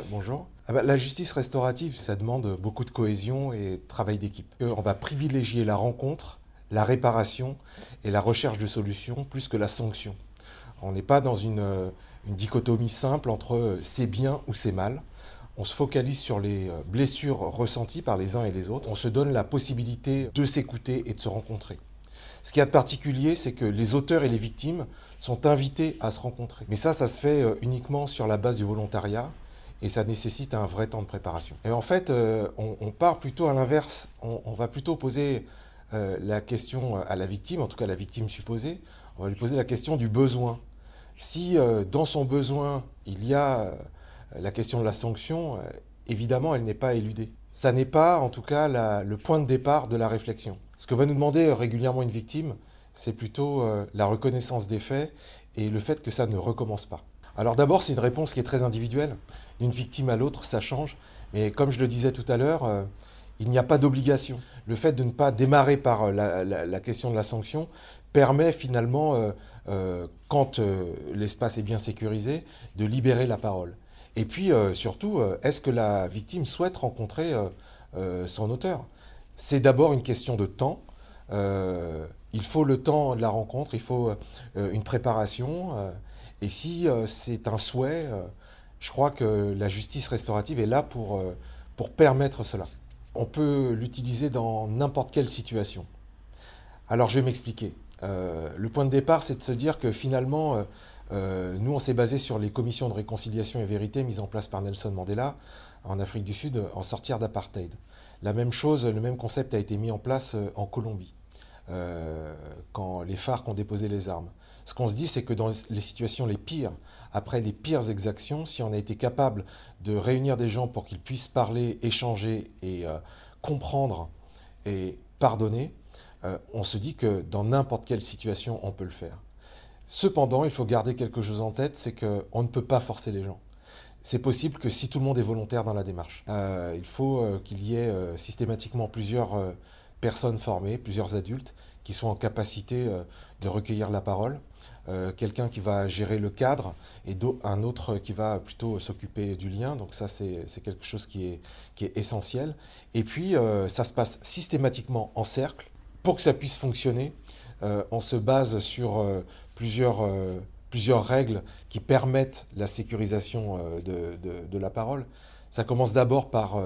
Bonjour. La justice restaurative, ça demande beaucoup de cohésion et de travail d'équipe. On va privilégier la rencontre, la réparation et la recherche de solutions plus que la sanction. On n'est pas dans une dichotomie simple entre c'est bien ou c'est mal. On se focalise sur les blessures ressenties par les uns et les autres. On se donne la possibilité de s'écouter et de se rencontrer. Ce qu'il y a de particulier, c'est que les auteurs et les victimes sont invités à se rencontrer. Mais ça se fait uniquement sur la base du volontariat et ça nécessite un vrai temps de préparation. Et en fait, on part plutôt à l'inverse. On va plutôt poser la question à la victime, en tout cas la victime supposée. On va lui poser la question du besoin. Si dans son besoin, il y a la question de la sanction, évidemment, elle n'est pas éludée. Ça n'est pas, en tout cas, le point de départ de la réflexion. Ce que va nous demander régulièrement une victime, c'est plutôt la reconnaissance des faits et le fait que ça ne recommence pas. Alors d'abord, c'est une réponse qui est très individuelle. D'une victime à l'autre, ça change. Mais comme je le disais tout à l'heure, il n'y a pas d'obligation. Le fait de ne pas démarrer par la question de la sanction permet finalement, quand l'espace est bien sécurisé, de libérer la parole. Et puis surtout, est-ce que la victime souhaite rencontrer son auteur? C'est d'abord une question de temps. Il faut le temps de la rencontre, il faut une préparation. Et si c'est un souhait, je crois que la justice restaurative est là pour permettre cela. On peut l'utiliser dans n'importe quelle situation. Alors je vais m'expliquer. Le point de départ, c'est de se dire que finalement, nous, on s'est basé sur les commissions de réconciliation et vérité mises en place par Nelson Mandela en Afrique du Sud en sortir d'apartheid. La même chose, le même concept a été mis en place en Colombie, quand les FARC ont déposé les armes. Ce qu'on se dit, c'est que dans les situations les pires, après les pires exactions, si on a été capable de réunir des gens pour qu'ils puissent parler, échanger et comprendre et pardonner, on se dit que dans n'importe quelle situation, on peut le faire. Cependant, il faut garder quelque chose en tête, c'est qu'on ne peut pas forcer les gens. C'est possible que si tout le monde est volontaire dans la démarche. Il faut qu'il y ait systématiquement plusieurs personnes formées, plusieurs adultes, qui soient en capacité de recueillir la parole. Quelqu'un qui va gérer le cadre et un autre qui va plutôt s'occuper du lien. Donc ça, c'est quelque chose qui est essentiel. Et puis, ça se passe systématiquement en cercle. Pour que ça puisse fonctionner, on se base sur plusieurs règles qui permettent la sécurisation de la parole. Ça commence d'abord par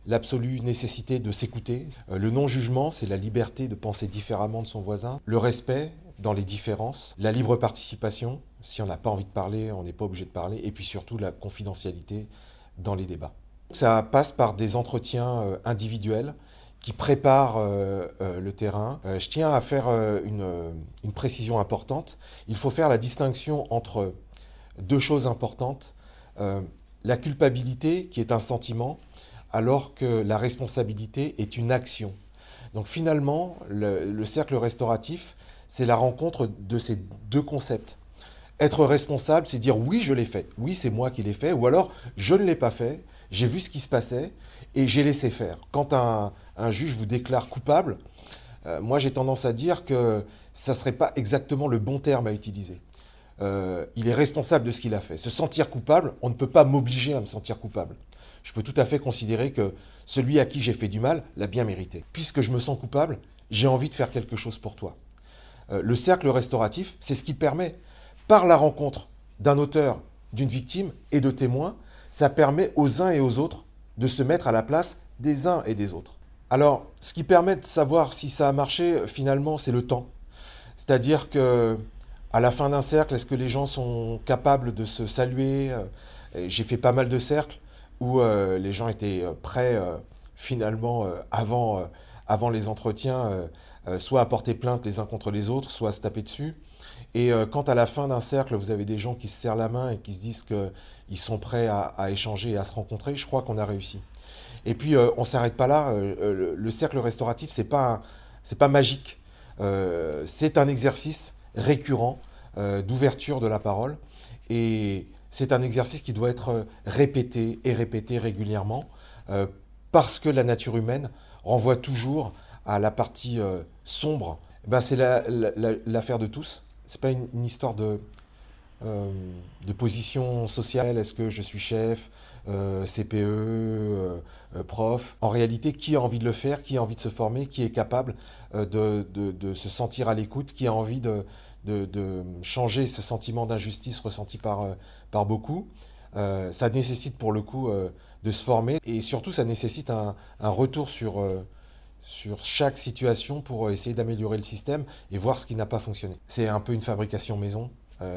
l'absolue nécessité de s'écouter. Le non-jugement, c'est la liberté de penser différemment de son voisin. Le respect dans les différences. La libre participation. Si on n'a pas envie de parler, on n'est pas obligé de parler. Et puis surtout, la confidentialité dans les débats. Ça passe par des entretiens individuels qui préparent le terrain. Je tiens à faire une précision importante. Il faut faire la distinction entre deux choses importantes. La culpabilité, qui est un sentiment, alors que la responsabilité est une action. Donc finalement, le cercle restauratif, c'est la rencontre de ces deux concepts. Être responsable, c'est dire oui, je l'ai fait, oui, c'est moi qui l'ai fait, ou alors je ne l'ai pas fait, j'ai vu ce qui se passait et j'ai laissé faire. Quand un juge vous déclare coupable, moi j'ai tendance à dire que ça ne serait pas exactement le bon terme à utiliser. Il est responsable de ce qu'il a fait. Se sentir coupable, on ne peut pas m'obliger à me sentir coupable. Je peux tout à fait considérer que celui à qui j'ai fait du mal l'a bien mérité. Puisque je me sens coupable, j'ai envie de faire quelque chose pour toi. Le cercle restauratif, c'est ce qui permet, par la rencontre d'un auteur, d'une victime et de témoins, ça permet aux uns et aux autres de se mettre à la place des uns et des autres. Alors, ce qui permet de savoir si ça a marché, finalement, c'est le temps. C'est-à-dire que à la fin d'un cercle, est-ce que les gens sont capables de se saluer? J'ai fait pas mal de cercles où les gens étaient prêts, finalement, avant les entretiens, soit à porter plainte les uns contre les autres, soit à se taper dessus. Et quand à la fin d'un cercle, vous avez des gens qui se serrent la main et qui se disent qu'ils sont prêts à échanger et à se rencontrer, je crois qu'on a réussi. Et puis, on ne s'arrête pas là. Le cercle restauratif, c'est pas magique. C'est un exercice récurrent d'ouverture de la parole. Et c'est un exercice qui doit être répété et répété régulièrement parce que la nature humaine renvoie toujours à la partie sombre. Ben, c'est l'affaire de tous. C'est pas une histoire euh, de position sociale, est-ce que je suis chef, CPE, prof. En réalité, qui a envie de le faire, qui a envie de se former, qui est capable de se sentir à l'écoute, qui a envie de changer ce sentiment d'injustice ressenti par beaucoup. Ça nécessite pour le coup de se former et surtout ça nécessite un retour sur chaque situation pour essayer d'améliorer le système et voir ce qui n'a pas fonctionné. C'est un peu une fabrication maison.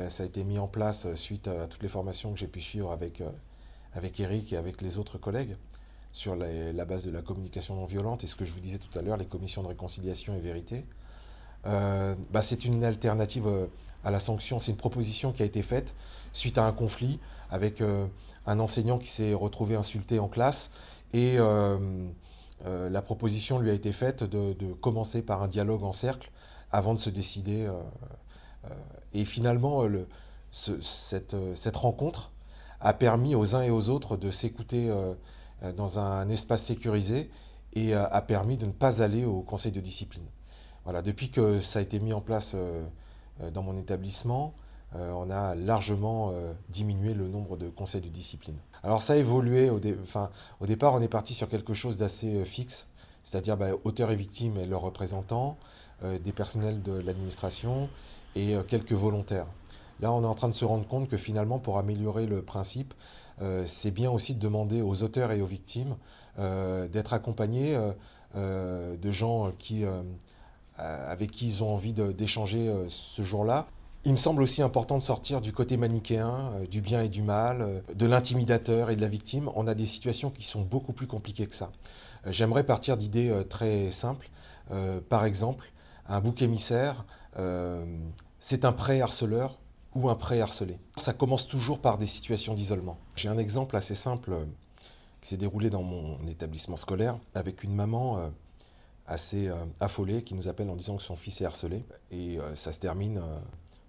Ça a été mis en place suite à toutes les formations que j'ai pu suivre avec Eric et avec les autres collègues sur la base de la communication non violente et ce que je vous disais tout à l'heure, les commissions de réconciliation et vérité. C'est une alternative à la sanction. C'est une proposition qui a été faite suite à un conflit avec un enseignant qui s'est retrouvé insulté en classe et la proposition lui a été faite de commencer par un dialogue en cercle avant de se décider. Et finalement, cette rencontre a permis aux uns et aux autres de s'écouter dans un espace sécurisé et a permis de ne pas aller au conseil de discipline. Voilà, depuis que ça a été mis en place dans mon établissement, on a largement diminué le nombre de conseils de discipline. Alors ça a évolué, au départ on est parti sur quelque chose d'assez fixe, c'est-à-dire auteurs et victimes et leurs représentants, des personnels de l'administration et quelques volontaires. Là on est en train de se rendre compte que finalement pour améliorer le principe, c'est bien aussi de demander aux auteurs et aux victimes d'être accompagnés de gens avec qui ils ont envie d'échanger ce jour-là. Il me semble aussi important de sortir du côté manichéen, du bien et du mal, de l'intimidateur et de la victime. On a des situations qui sont beaucoup plus compliquées que ça. J'aimerais partir d'idées très simples. Par exemple, un bouc émissaire, c'est un pré-harceleur ou un pré-harcelé. Ça commence toujours par des situations d'isolement. J'ai un exemple assez simple qui s'est déroulé dans mon établissement scolaire avec une maman assez affolée qui nous appelle en disant que son fils est harcelé. Et ça se termine,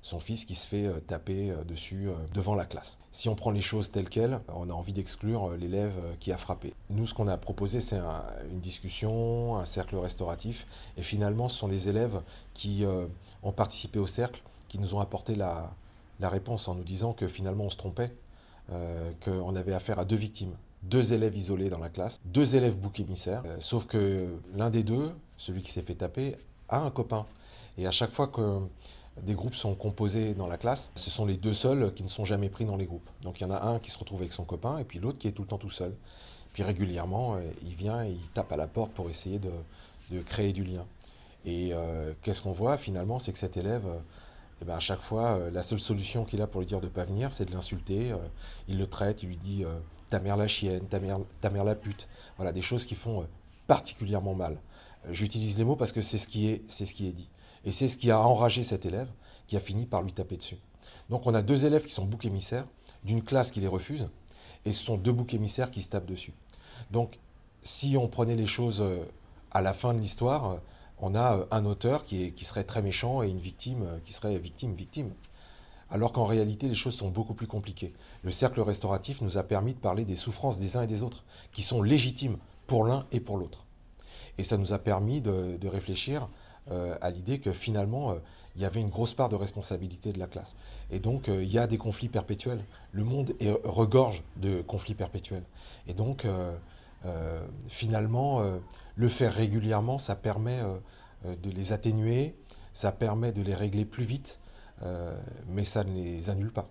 son fils qui se fait taper dessus devant la classe. Si on prend les choses telles quelles, on a envie d'exclure l'élève qui a frappé. Nous, ce qu'on a proposé, c'est une discussion, un cercle restauratif. Et finalement, ce sont les élèves qui ont participé au cercle qui nous ont apporté la réponse en nous disant que finalement on se trompait, qu'on avait affaire à deux victimes. Deux élèves isolés dans la classe, deux élèves boucs émissaires, sauf que l'un des deux, celui qui s'est fait taper, a un copain. Et à chaque fois que des groupes sont composés dans la classe, ce sont les deux seuls qui ne sont jamais pris dans les groupes. Donc il y en a un qui se retrouve avec son copain et puis l'autre qui est tout le temps tout seul. Puis régulièrement, il vient et il tape à la porte pour essayer de créer du lien. Et qu'est-ce qu'on voit finalement, c'est que cet élève, à chaque fois, la seule solution qu'il a pour lui dire de ne pas venir, c'est de l'insulter. Il le traite, il lui dit ta mère la chienne, ta mère la pute. Voilà, des choses qui font particulièrement mal. J'utilise les mots parce que c'est ce qui est dit. Et c'est ce qui a enragé cet élève qui a fini par lui taper dessus. Donc on a deux élèves qui sont boucs émissaires d'une classe qui les refuse et ce sont deux boucs émissaires qui se tapent dessus. Donc si on prenait les choses à la fin de l'histoire, on a un auteur qui serait très méchant et une victime qui serait victime. Alors qu'en réalité, les choses sont beaucoup plus compliquées. Le cercle restauratif nous a permis de parler des souffrances des uns et des autres, qui sont légitimes pour l'un et pour l'autre. Et ça nous a permis de réfléchir à l'idée que finalement, il y avait une grosse part de responsabilité de la classe. Et donc, il y a des conflits perpétuels. Le monde regorge de conflits perpétuels. Et donc, finalement, le faire régulièrement, ça permet de les atténuer, ça permet de les régler plus vite, mais ça ne les annule pas.